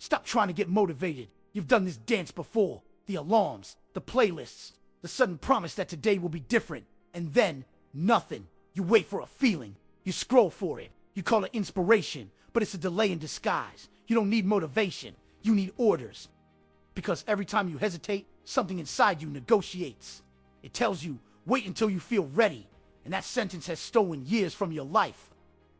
Stop trying to get motivated. You've done this dance before. The alarms, the playlists, the sudden promise that today will be different. And then, nothing. You wait for a feeling. You scroll for it. You call it inspiration, but it's a delay in disguise. You don't need motivation. You need orders. Because every time you hesitate, something inside you negotiates. It tells you, wait until you feel ready. And that sentence has stolen years from your life.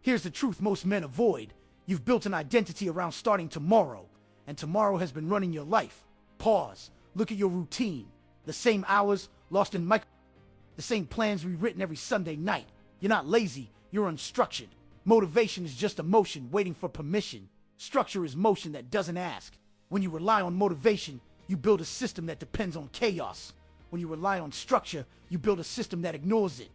Here's the truth most men avoid. You've built an identity around starting tomorrow, and tomorrow has been running your life. Pause. Look at your routine. The same hours lost in the same plans rewritten every Sunday night. You're not lazy, you're unstructured. Motivation is just emotion waiting for permission. Structure is motion that doesn't ask. When you rely on motivation, you build a system that depends on chaos. When you rely on structure, you build a system that ignores it.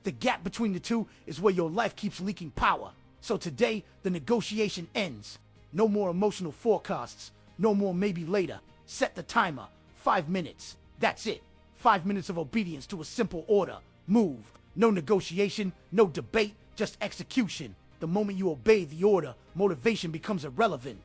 The gap between the two is where your life keeps leaking power. So today, the negotiation ends. No more emotional forecasts. No more maybe later. Set the timer. 5 minutes. That's it. 5 minutes of obedience to a simple order. Move. No negotiation, no debate, just execution. The moment you obey the order, motivation becomes irrelevant.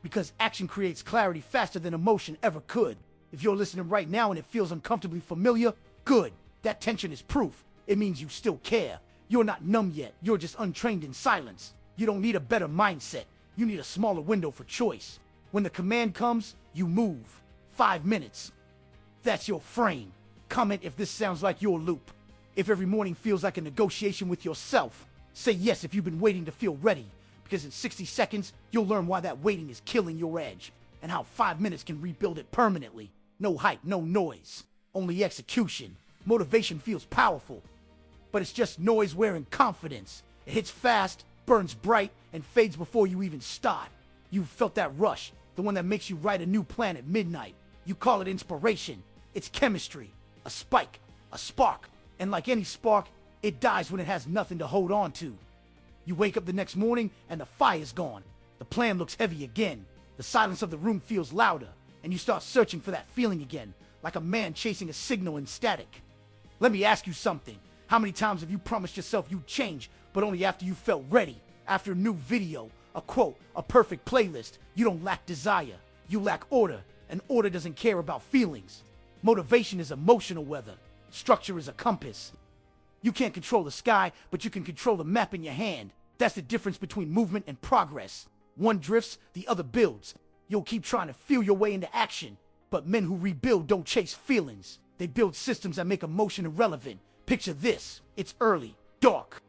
Because action creates clarity faster than emotion ever could. If you're listening right now and it feels uncomfortably familiar, good. That tension is proof. It means you still care. You're not numb yet. You're just untrained in silence. You don't need a better mindset. You need a smaller window for choice. When the command comes, you move. 5 minutes. That's your frame. Comment if this sounds like your loop. If every morning feels like a negotiation with yourself, say yes if you've been waiting to feel ready. Because in 60 seconds, you'll learn why that waiting is killing your edge. And how 5 minutes can rebuild it permanently. No hype, no noise. Only execution. Motivation feels powerful. But it's just noise wearing confidence. It hits fast, burns bright, and fades before you even start. You've felt that rush, the one that makes you write a new plan at midnight. You call it inspiration. It's chemistry, a spike, a spark. And like any spark, it dies when it has nothing to hold on to. You wake up the next morning and the fire's gone. The plan looks heavy again. The silence of the room feels louder. And you start searching for that feeling again, like a man chasing a signal in static. Let me ask you something. How many times have you promised yourself you'd change, but only after you felt ready? After a new video, a quote, a perfect playlist? You don't lack desire. You lack order. And order doesn't care about feelings. Motivation is emotional weather. Structure is a compass. You can't control the sky, but you can control the map in your hand. That's the difference between movement and progress. One drifts, the other builds. You'll keep trying to feel your way into action. But men who rebuild don't chase feelings. They build systems that make emotion irrelevant. Picture this. It's early, dark.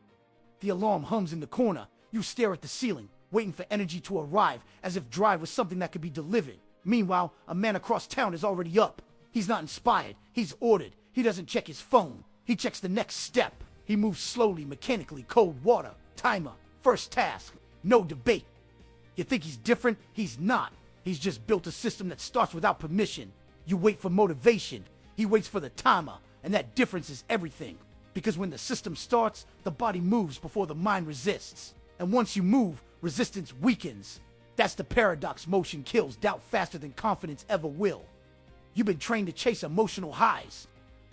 The alarm hums in the corner. You stare at the ceiling, waiting for energy to arrive, as if drive was something that could be delivered. Meanwhile, a man across town is already up. He's not inspired. He's ordered. He doesn't check his phone. He checks the next step. He moves slowly, mechanically, cold water, timer, first task, no debate. You think he's different? He's not. He's just built a system that starts without permission. You wait for motivation. He waits for the timer, and that difference is everything. Because when the system starts, the body moves before the mind resists. And once you move, resistance weakens. That's the paradox. Motion kills doubt faster than confidence ever will. You've been trained to chase emotional highs.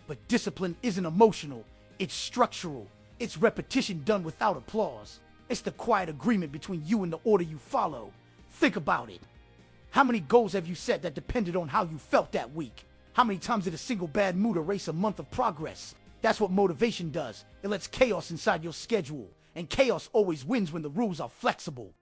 But discipline isn't emotional, it's structural. It's repetition done without applause. It's the quiet agreement between you and the order you follow. Think about it. How many goals have you set that depended on how you felt that week? How many times did a single bad mood erase a month of progress? That's what motivation does. It lets chaos inside your schedule. And chaos always wins when the rules are flexible.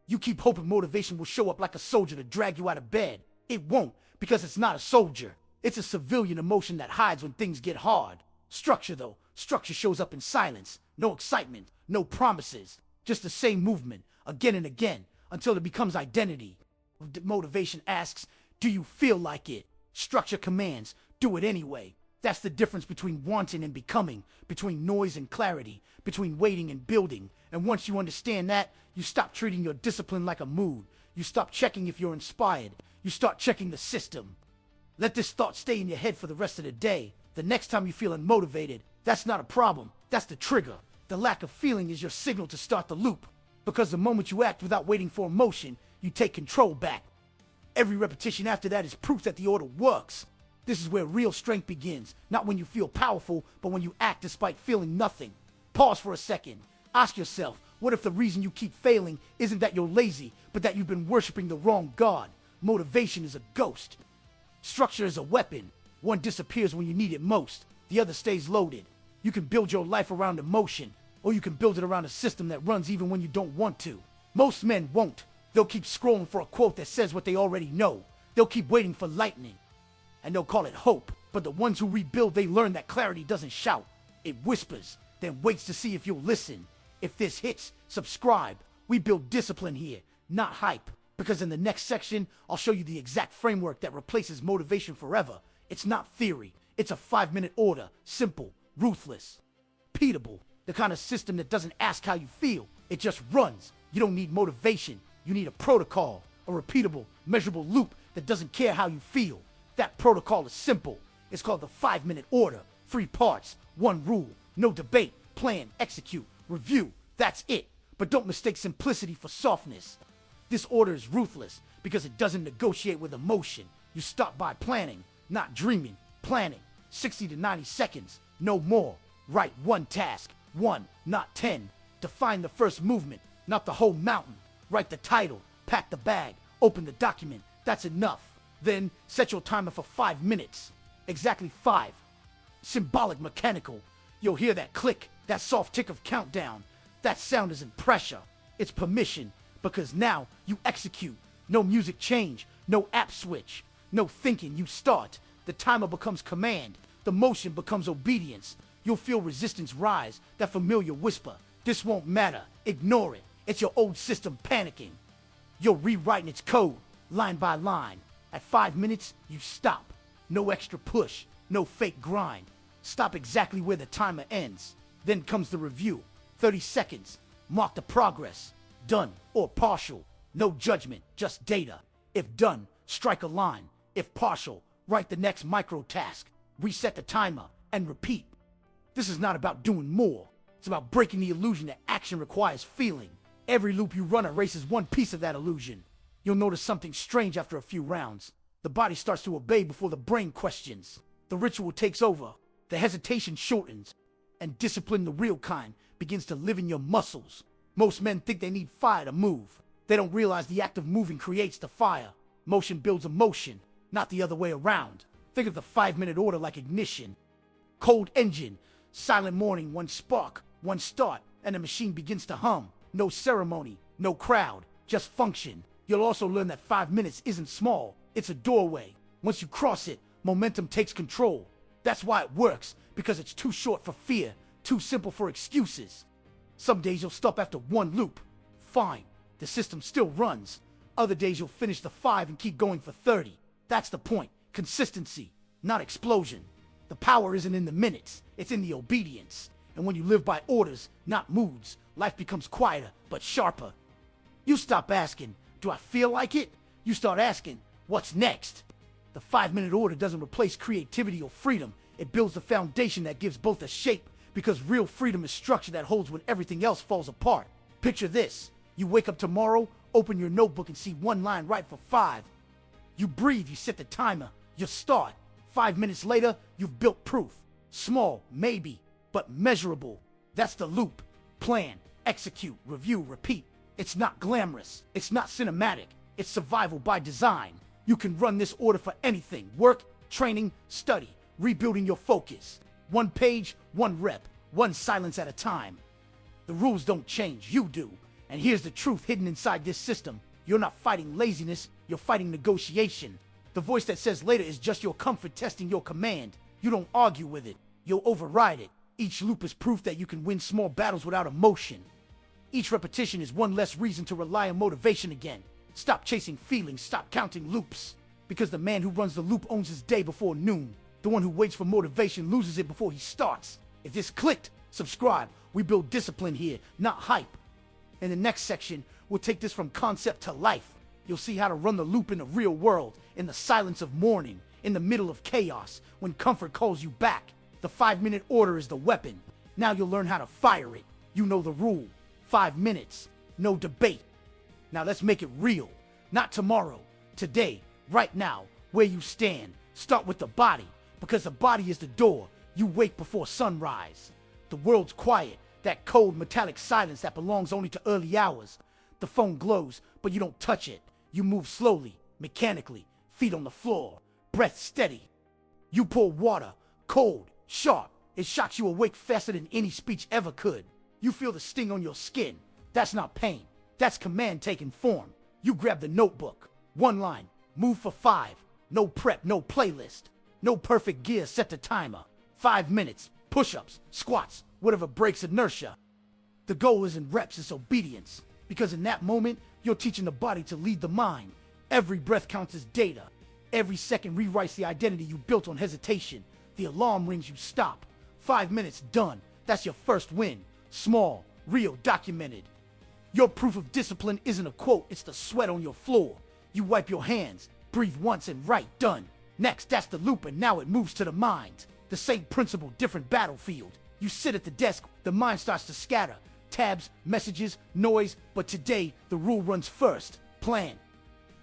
You keep hoping motivation will show up like a soldier to drag you out of bed. It won't, because it's not a soldier. It's a civilian emotion that hides when things get hard. Structure, though. Structure shows up in silence. No excitement. No promises. Just the same movement, again and again, until it becomes identity. Motivation asks, do you feel like it? Structure commands, do it anyway. That's the difference between wanting and becoming, between noise and clarity, between waiting and building. And once you understand that, you stop treating your discipline like a mood. You stop checking if you're inspired. You start checking the system. Let this thought stay in your head for the rest of the day. The next time you feel unmotivated, that's not a problem. That's the trigger. The lack of feeling is your signal to start the loop. Because the moment you act without waiting for emotion, you take control back. Every repetition after that is proof that the order works. This is where real strength begins. Not when you feel powerful, but when you act despite feeling nothing. Pause for a second. Ask yourself, What if the reason you keep failing isn't that you're lazy, but that you've been worshiping the wrong God? Motivation is a ghost. Structure is a weapon. One disappears when you need it most. The other stays loaded. You can build your life around emotion, or you can build it around a system that runs even when you don't want to. Most men won't. They'll keep scrolling for a quote that says what they already know. They'll keep waiting for lightning, and they'll call it hope. But the ones who rebuild, they learn that clarity doesn't shout. It whispers, then waits to see if you'll listen. If this hits, subscribe. We build discipline here, not hype. Because in the next section, I'll show you the exact framework that replaces motivation forever. It's not theory. It's a 5-minute order. Simple, ruthless, repeatable. The kind of system that doesn't ask how you feel. It just runs. You don't need motivation. You need a protocol, a repeatable, measurable loop that doesn't care how you feel. That protocol is simple. It's called the 5-minute order. 3 parts, 1 rule, no debate, plan, execute, review. That's it. But don't mistake simplicity for softness. This order is ruthless because it doesn't negotiate with emotion. You start by planning, not dreaming. Planning, 60 to 90 seconds, no more. Write 1 task, 1, not 10. Define the first movement, not the whole mountain. Write the title, pack the bag, open the document. That's enough. Then set your timer for 5 minutes. Exactly 5. Symbolic, mechanical. You'll hear that click, that soft tick of countdown. That sound isn't pressure, it's permission. Because now you execute. No music change, no app switch, no thinking, you start. The timer becomes command, the motion becomes obedience. You'll feel resistance rise, that familiar whisper. This won't matter, ignore it. It's your old system panicking. You're rewriting its code, line by line. At 5 minutes, you stop. No extra push, no fake grind. Stop exactly where the timer ends. Then comes the review. 30 seconds, mark the progress. Done or partial, no judgment, just data. If done, strike a line. If partial, write the next micro task. Reset the timer and repeat. This is not about doing more. It's about breaking the illusion that action requires feeling. Every loop you run erases one piece of that illusion. You'll notice something strange after a few rounds. The body starts to obey before the brain questions. The ritual takes over. The hesitation shortens. And discipline, the real kind, begins to live in your muscles. Most men think they need fire to move. They don't realize the act of moving creates the fire. Motion builds emotion, not the other way around. Think of the 5-minute order like ignition. Cold engine, silent morning, 1 spark, 1 start, and the machine begins to hum. No ceremony, no crowd, just function. You'll also learn that 5 minutes isn't small, it's a doorway. Once you cross it, momentum takes control. That's why it works, because it's too short for fear, too simple for excuses. Some days you'll stop after 1 loop. Fine, the system still runs. Other days you'll finish the 5 and keep going for 30. That's the point. Consistency, not explosion. The power isn't in the minutes, it's in the obedience. And when you live by orders, not moods, life becomes quieter, but sharper. You stop asking, do I feel like it? You start asking, what's next? The 5-minute order doesn't replace creativity or freedom. It builds the foundation that gives both a shape, because real freedom is structure that holds when everything else falls apart. Picture this. You wake up tomorrow, open your notebook and see 1 line right for 5. You breathe, you set the timer, you start. 5 minutes later, you've built proof. Small, maybe, but measurable. That's the loop. Plan, execute, review, repeat. It's not glamorous. It's not cinematic. It's survival by design. You can run this order for anything. Work, training, study, rebuilding your focus. 1 page, 1 rep, 1 silence at a time. The rules don't change, you do. And here's the truth hidden inside this system. You're not fighting laziness, you're fighting negotiation. The voice that says later is just your comfort testing your command. You don't argue with it, you'll override it. Each loop is proof that you can win small battles without emotion. Each repetition is 1 less reason to rely on motivation again. Stop chasing feelings, stop counting loops. Because the man who runs the loop owns his day before noon. The one who waits for motivation loses it before he starts. If this clicked, subscribe. We build discipline here, not hype. In the next section, we'll take this from concept to life. You'll see how to run the loop in the real world, in the silence of morning, in the middle of chaos, when comfort calls you back. The 5-minute order is the weapon. Now you'll learn how to fire it. You know the rule. 5 minutes, no debate. Now let's make it real. Not tomorrow, today, right now, where you stand. Start with the body, because the body is the door. You wake before sunrise. The world's quiet, That cold metallic silence that belongs only to early hours. The phone glows, but you don't touch it. You move slowly, mechanically, feet on the floor, breath steady. You pour water, cold, sharp. It shocks you awake faster than any speech ever could. You feel the sting on your skin. That's not pain. That's command taking form. You grab the notebook. One line. Move for 5. No prep, no playlist. No perfect gear, set the timer. 5 minutes. Push-ups, squats, whatever breaks inertia. The goal isn't reps, it's obedience. Because in that moment, you're teaching the body to lead the mind. Every breath counts as data. Every second rewrites the identity you built on hesitation. The alarm rings, you stop. 5 minutes, done. That's your first win. Small, real, documented. Your proof of discipline isn't a quote, it's the sweat on your floor. You wipe your hands, breathe once and write, done. Next, that's the loop, and now it moves to the mind. The same principle, different battlefield. You sit at the desk, the mind starts to scatter. Tabs, messages, noise, but today, the rule runs first. Plan.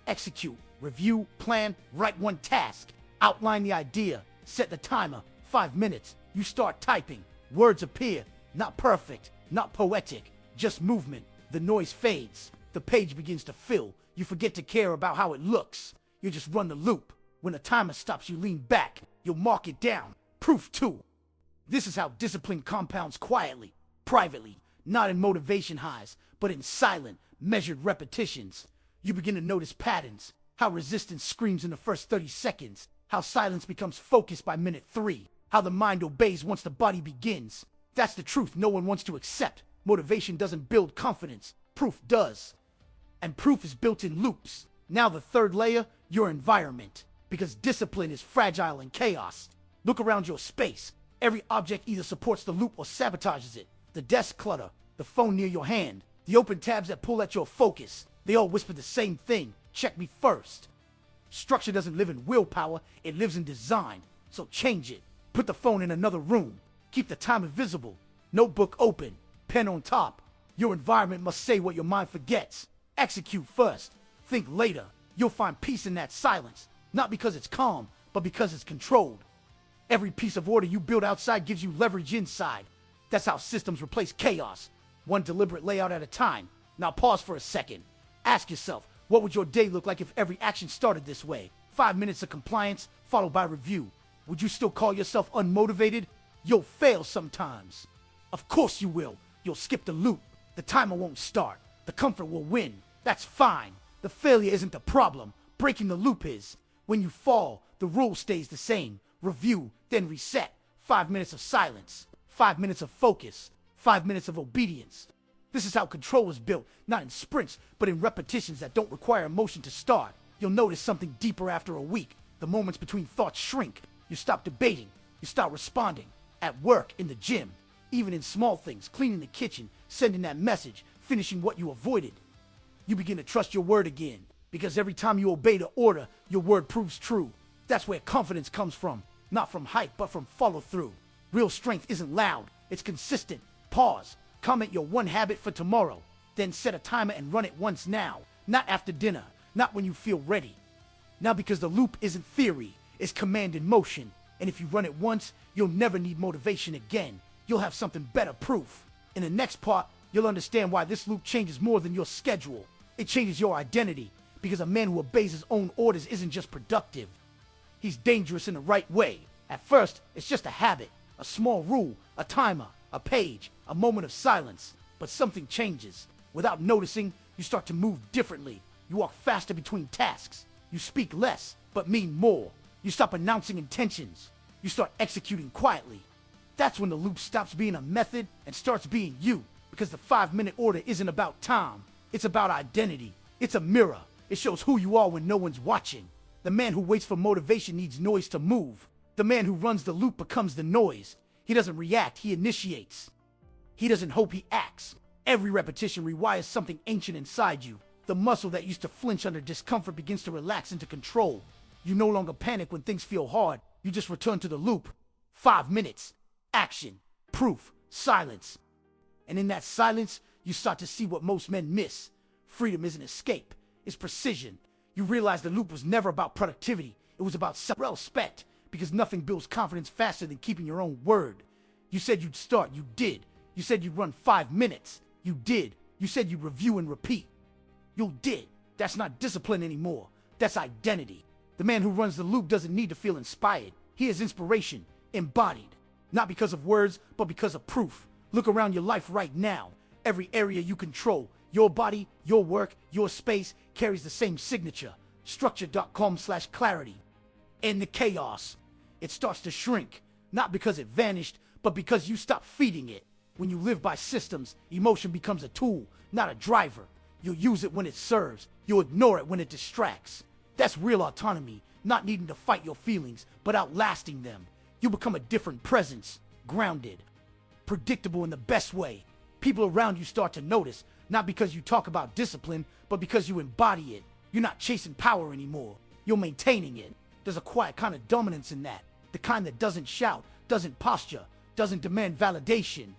Execute. Review, plan, write one task. Outline the idea. Set the timer. 5 minutes. You start typing. Words appear. Not perfect, not poetic, just movement. The noise fades. The page begins to fill. You forget to care about how it looks. You just run the loop. When the timer stops, you lean back. You'll mark it down. Proof 2. This is how discipline compounds quietly, privately, not in motivation highs, but in silent, measured repetitions. You begin to notice patterns, how resistance screams in the first 30 seconds, how silence becomes focused by minute 3, how the mind obeys once the body begins. That's the truth no one wants to accept. Motivation doesn't build confidence, proof does. And proof is built in loops. Now the third layer, your environment. Because discipline is fragile in chaos. Look around your space. Every object either supports the loop or sabotages it. The desk clutter, the phone near your hand, the open tabs that pull at your focus. They all whisper the same thing. Check me first. Structure doesn't live in willpower, it lives in design. So change it. Put the phone in another room. Keep the timer visible. Notebook open. Pen on top. Your environment must say what your mind forgets. Execute first. Think later. You'll find peace in that silence. Not because it's calm, but because it's controlled. Every piece of order you build outside gives you leverage inside. That's how systems replace chaos. One deliberate layout at a time. Now pause for a second. Ask yourself, what would your day look like if every action started this way? 5 minutes of compliance, followed by review. Would you still call yourself unmotivated? You'll fail sometimes. Of course you will. You'll skip the loop. The timer won't start. The comfort will win. That's fine. The failure isn't the problem. Breaking the loop is. When you fall, the rule stays the same. Review, then reset. 5 minutes of silence. 5 minutes of focus. 5 minutes of obedience. This is how control is built, not in sprints, but in repetitions that don't require emotion to start. You'll notice something deeper after a week. The moments between thoughts shrink. You stop debating. You start responding. At work, in the gym, even in small things, cleaning the kitchen, sending that message, finishing what you avoided. You begin to trust your word again, because every time you obey the order, your word proves true. That's where confidence comes from, not from hype, but from follow through. Real strength isn't loud, it's consistent. Pause, comment your one habit for tomorrow, then set a timer and run it once now, not after dinner, not when you feel ready. Now because the loop isn't theory, it's command in motion, and if you run it once, you'll never need motivation again. You'll have something better proof. In the next part, you'll understand why this loop changes more than your schedule. It changes your identity, because a man who obeys his own orders isn't just productive. He's dangerous in the right way. At first, it's just a habit, a small rule, a timer, a page, a moment of silence. But something changes. Without noticing, you start to move differently. You walk faster between tasks. You speak less, but mean more. You stop announcing intentions. You start executing quietly. That's when the loop stops being a method and starts being you. Because the 5-minute order isn't about time. It's about identity. It's a mirror. It shows who you are when no one's watching. The man who waits for motivation needs noise to move. The man who runs the loop becomes the noise. He doesn't react, he initiates. He doesn't hope, he acts. Every repetition rewires something ancient inside you. The muscle that used to flinch under discomfort begins to relax into control. You no longer panic when things feel hard. You just return to the loop. 5 minutes. Action. Proof. Silence. And in that silence, you start to see what most men miss. Freedom isn't escape. It's precision. You realize the loop was never about productivity. It was about self-respect. Because nothing builds confidence faster than keeping your own word. You said you'd start. You did. You said you'd run 5 minutes. You did. You said you'd review and repeat. You did. That's not discipline anymore. That's identity. The man who runs the loop doesn't need to feel inspired. He is inspiration, embodied. Not because of words, but because of proof. Look around your life right now. Every area you control, your body, your work, your space, carries the same signature. Structure.com/clarity. In the chaos, it starts to shrink. Not because it vanished, but because you stop feeding it. When you live by systems, emotion becomes a tool, not a driver. You'll use it when it serves. You'll ignore it when it distracts. That's real autonomy, not needing to fight your feelings, but outlasting them. You become a different presence, grounded, predictable in the best way. People around you start to notice, not because you talk about discipline, but because you embody it. You're not chasing power anymore. You're maintaining it. There's a quiet kind of dominance in that. The kind that doesn't shout, doesn't posture, doesn't demand validation.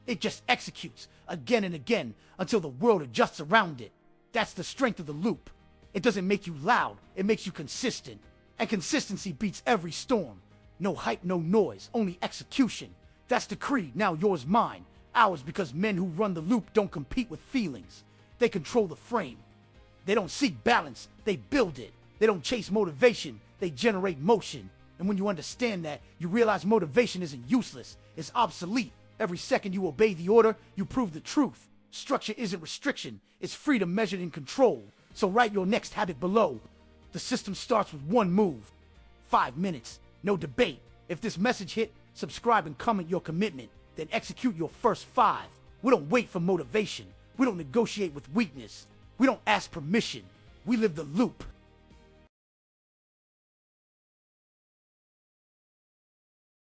It just executes again and again until the world adjusts around it. That's the strength of the loop. It doesn't make you loud, it makes you consistent. And consistency beats every storm. No hype, no noise, only execution. That's the creed, now yours, mine. Ours, because men who run the loop don't compete with feelings. They control the frame. They don't seek balance, they build it. They don't chase motivation, they generate motion. And when you understand that, you realize motivation isn't useless, it's obsolete. Every second you obey the order, you prove the truth. Structure isn't restriction, it's freedom measured in control. So write your next habit below. The system starts with one move. 5 minutes, no debate. If this message hit, subscribe and comment your commitment. Then execute your first 5. We don't wait for motivation. We don't negotiate with weakness. We don't ask permission. We live the loop.